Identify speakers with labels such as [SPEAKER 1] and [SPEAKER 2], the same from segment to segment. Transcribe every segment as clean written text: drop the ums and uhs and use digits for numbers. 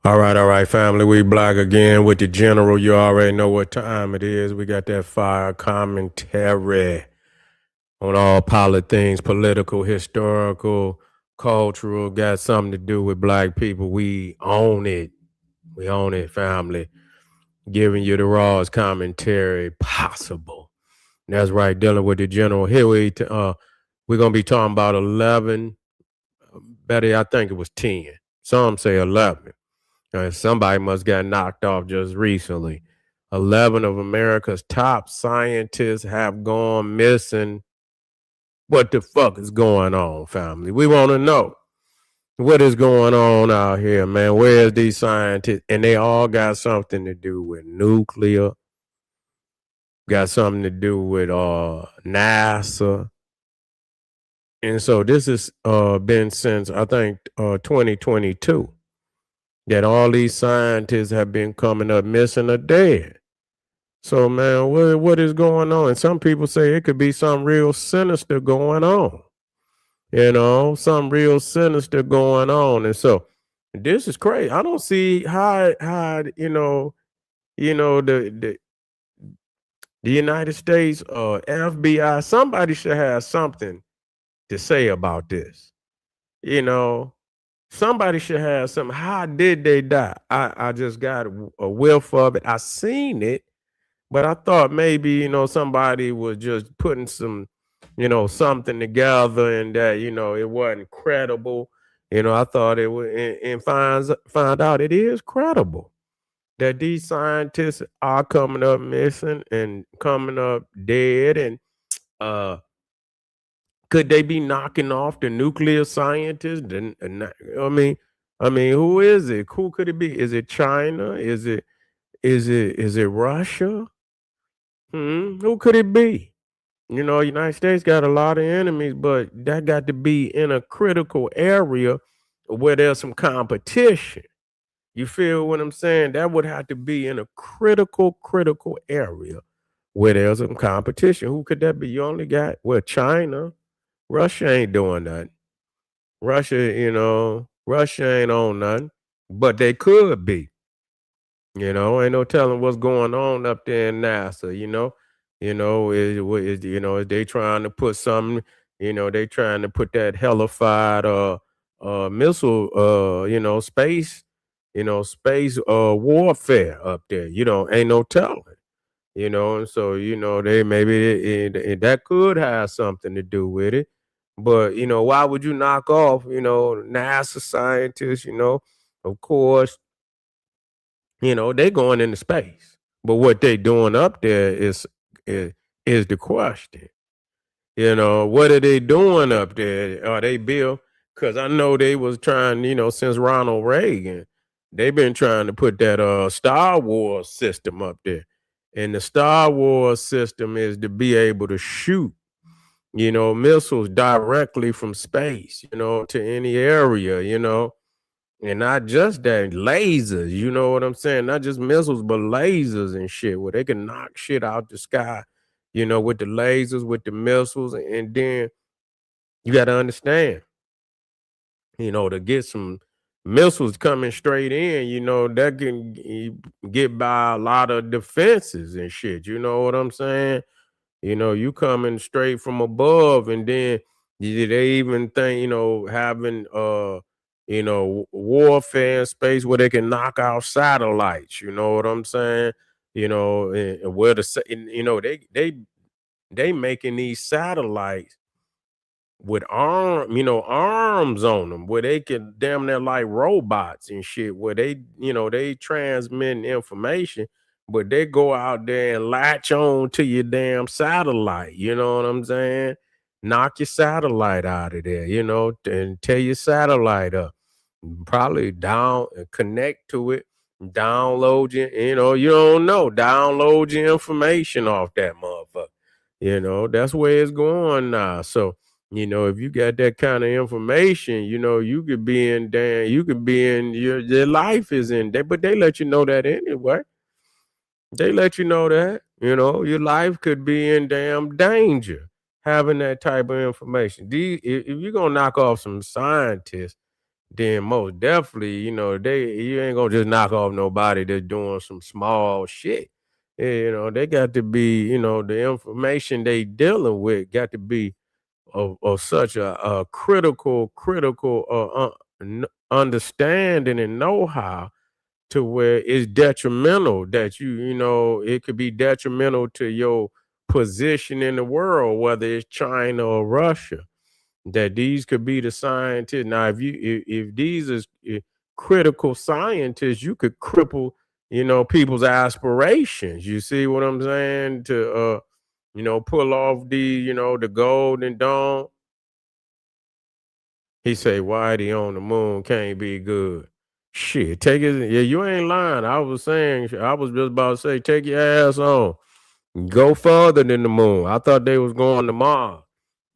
[SPEAKER 1] All right, family. We black again with the general. You already know what time it is. We got that fire commentary on all things political, historical, cultural. Got something to do with black people. We own it. We own it, family. Giving you the rawest commentary possible. That's right. Dealing with the general. Here we're gonna be talking about 11. Better, I think it was 10. Some say 11. Somebody must got knocked off just recently. 11 of America's top scientists have gone missing. What the fuck is going on, family? We want to know what is going on out here, man. Where's these scientists? And they all got something to do with nuclear, got something to do with NASA. And so this has been since I think 2022 that all these scientists have been coming up missing or dead. So man, what is going on? And some people say it could be some real sinister going on. Some real sinister going on. And so this is crazy. I don't see how the United States FBI, somebody should have something to say about this. You know, somebody should have something. How did they die? I just got a whiff of it. I seen it. But I thought maybe, somebody was just putting something together and that, it wasn't credible. I thought it would and find out it is credible that these scientists are coming up missing and coming up dead. And uh could they be knocking off the nuclear scientists? I mean, who is it? Who could it be? Is it China? Is it Russia? Who could it be? United States got a lot of enemies, but that got to be in a critical area where there's some competition. You feel what I'm saying? That would have to be in a critical area where there's some competition. Who could that be? You only got, well, China. Russia ain't doing nothing. Russia ain't on nothing, but they could be. Ain't no telling what's going on up there in NASA. Is they trying to put something? They trying to put that hellified missile, space warfare up there. Ain't no telling. And so they maybe that could have something to do with it. But why would you knock off NASA scientists? Of course, they going into space. But what they doing up there is the question. What are they doing up there? Are they built? Because I know they was trying, since Ronald Reagan, they've been trying to put that Star Wars system up there. And the Star Wars system is to be able to shoot, missiles directly from space, to any area, and not just that, lasers, you know what I'm saying? Not just missiles, but lasers and shit, where they can knock shit out the sky, with the lasers, with the missiles. And then you got to understand, to get some missiles coming straight in, that can get by a lot of defenses and shit. You know what I'm saying? You coming straight from above, and then they even think, having warfare in space where they can knock out satellites. You know what I'm saying? And where they making these satellites with arms on them where they can damn near like robots and shit, where they transmit information, but they go out there and latch on to your damn satellite. You know what I'm saying? Knock your satellite out of there, and tear your satellite up. Probably down and connect to it, download you don't know, download your information off that motherfucker. That's where it's going now. So if you got that kind of information, you could be in damn, you could be in your life is in there, but they let you know that anyway. They let you know that, your life could be in damn danger having that type of information. If you're gonna knock off some scientists, then most definitely, you ain't gonna just knock off nobody that's doing some small shit. They got to be, the information they dealing with got to be of such a critical understanding and know-how to where it's detrimental that it could be detrimental to your position in the world, whether it's China or Russia, that these could be the scientists. Now, if these is critical scientists, you could cripple, people's aspirations. You see what I'm saying? To pull off the golden dawn. He say, Whitey on the moon can't be good. Shit, take it. Yeah, you ain't lying. I was saying, I was just about to say, take your ass on. Go further than the moon. I thought they was going to Mars.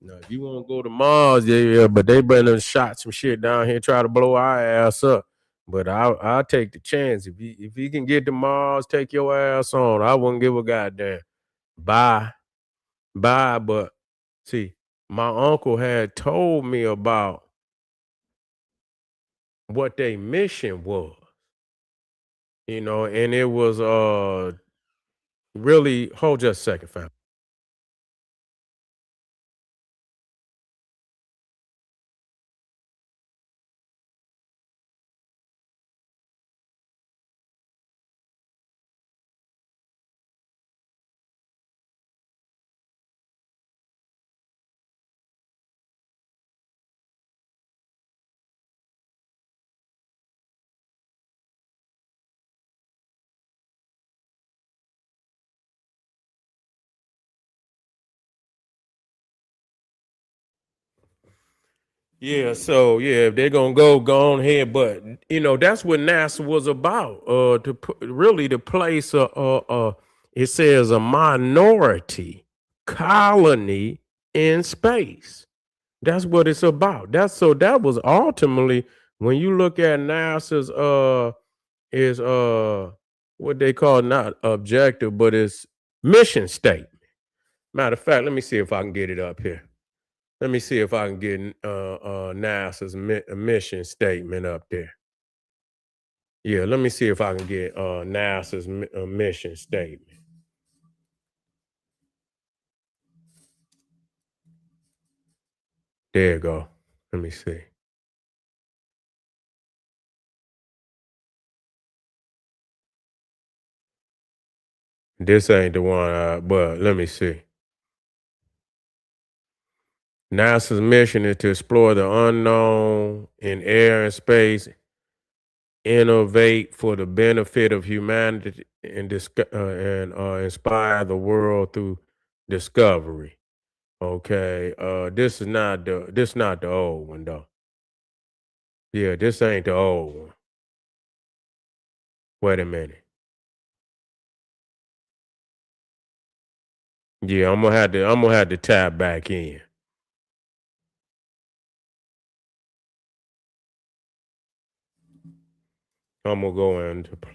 [SPEAKER 1] Now, if you want to go to Mars, yeah, but they been shot some shit down here, try to blow our ass up. But I'll take the chance. If you can get to Mars, take your ass on. I wouldn't give a goddamn. Bye. Bye. But see, my uncle had told me about what their mission was, and it was really hold just a second, fam. Yeah, so yeah, if they're gonna go on ahead, but that's what NASA was about. To put, really to place it says a minority colony in space. That's what it's about. That was ultimately when you look at NASA's is what they call not objective, but it's mission statement. Matter of fact, let me see if I can get it up here. Let me see if I can get NASA's mission statement up there. Yeah, let me see if I can get NASA's mission statement. There you go. Let me see. This ain't the one, but let me see. NASA's mission is to explore the unknown in air and space, innovate for the benefit of humanity, and inspire the world through discovery. Okay, this not the old one though. Yeah, this ain't the old one. Wait a minute. Yeah, I'm gonna have to tap back in. I'm gonna go into play.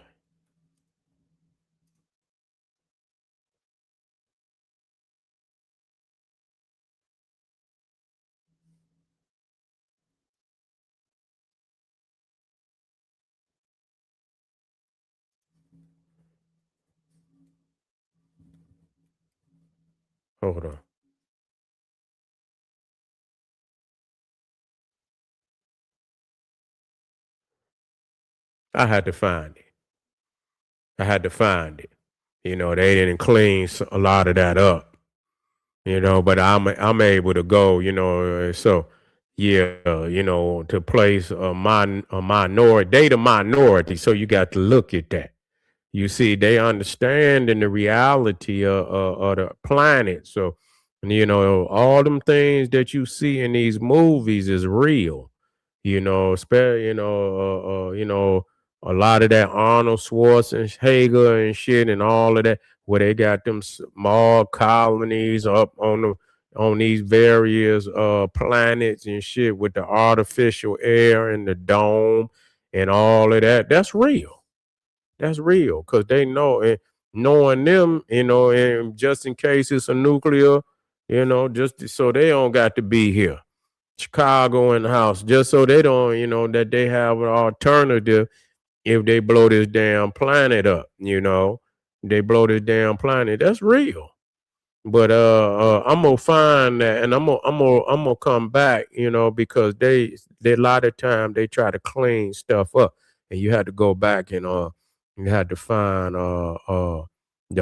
[SPEAKER 1] Hold on. I had to find it. I had to find it. They didn't clean a lot of that up. But I'm able to go. So yeah, to place a minority, they the minority. So you got to look at that. You see, they understand in the reality of the planet. So, all them things that you see in these movies is real. A lot of that Arnold Schwarzenegger and shit and all of that, where they got them small colonies up on these various planets and shit with the artificial air and the dome and all of that. That's real. That's real because they know and knowing them, and just in case it's a nuclear, just so they don't got to be here. Chicago in the house, just so they don't, that they have an alternative if they blow this damn planet up, they blow this damn planet. That's real. But I'm gonna find that, and I'm gonna come back, because they a lot of time they try to clean stuff up, and you had to go back and you had to find the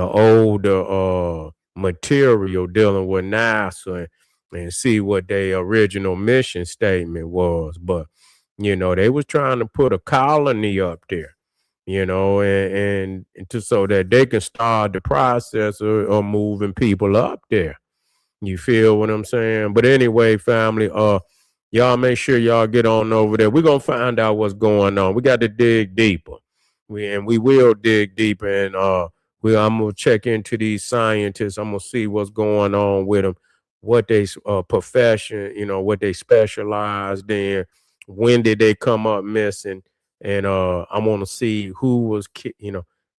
[SPEAKER 1] older material dealing with NASA and see what their original mission statement was. But they was trying to put a colony up there, and to so that they can start the process of moving people up there. You feel what I'm saying? But anyway, family, y'all make sure y'all get on over there. We're gonna find out what's going on. We got to dig deeper. We will dig deeper, and I'm gonna check into these scientists. I'm gonna see what's going on with them, what they profession, what they specialized in, when did they come up missing, and I want to see who was,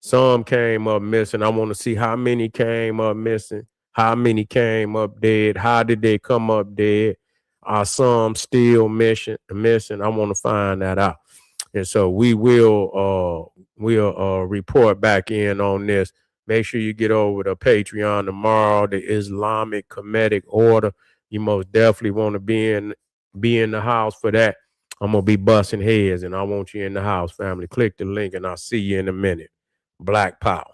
[SPEAKER 1] some came up missing. I want to see how many came up missing, how many came up dead, how did they come up dead, are some still missing. I want to find that out. And so we'll report back in on this. Make sure you get over to Patreon tomorrow, the Islamic Comedic Order. You most definitely want to be in the house for that. I'm gonna be busting heads, and I want you in the house, family. Click the link, and I'll see you in a minute. Black Power.